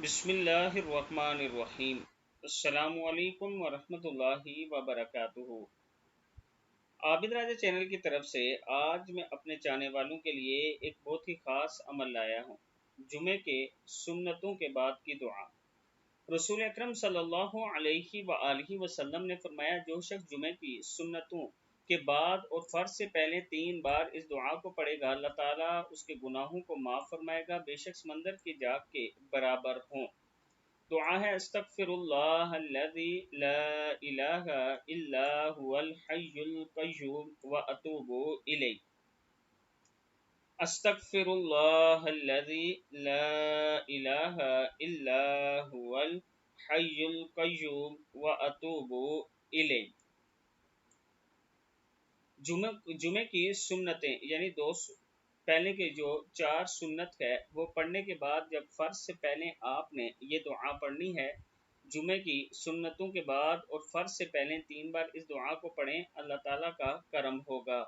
بسم اللہ الرحمن الرحیم۔ السلام علیکم ورحمۃ اللہ وبرکاتہ۔ عابد راجہ چینل کی طرف سے آج میں اپنے چاہنے والوں کے لیے ایک بہت ہی خاص عمل لایا ہوں، جمعے کے سنتوں کے بعد کی دعا۔ رسول اکرم صلی اللہ علیہ وآلہ وسلم نے فرمایا، جو شخص جمعے کی سنتوں کے بعد اور فرض سے پہلے 3 بار اس دعا کو پڑھے گا، اللہ تعالیٰ اس کے گناہوں کو معاف فرمائے گا، بے شک سمندر کی جاگ کے برابر ہوں۔ دعا ہے: استغفر اللہ الذی لا الہ الا هو الحی القیوم واتوب الیہ۔ استغفر اللہ الذی لا الہ الا هو الحی القیوم واتوب الیہ۔ جمعے کی سنتیں یعنی پہلے کے جو 4 سنت ہے وہ پڑھنے کے بعد جب فرض سے پہلے آپ نے یہ دعا پڑھنی ہے، جمعے کی سنتوں کے بعد اور فرض سے پہلے 3 بار اس دعا کو پڑھیں، اللہ تعالیٰ کا کرم ہوگا۔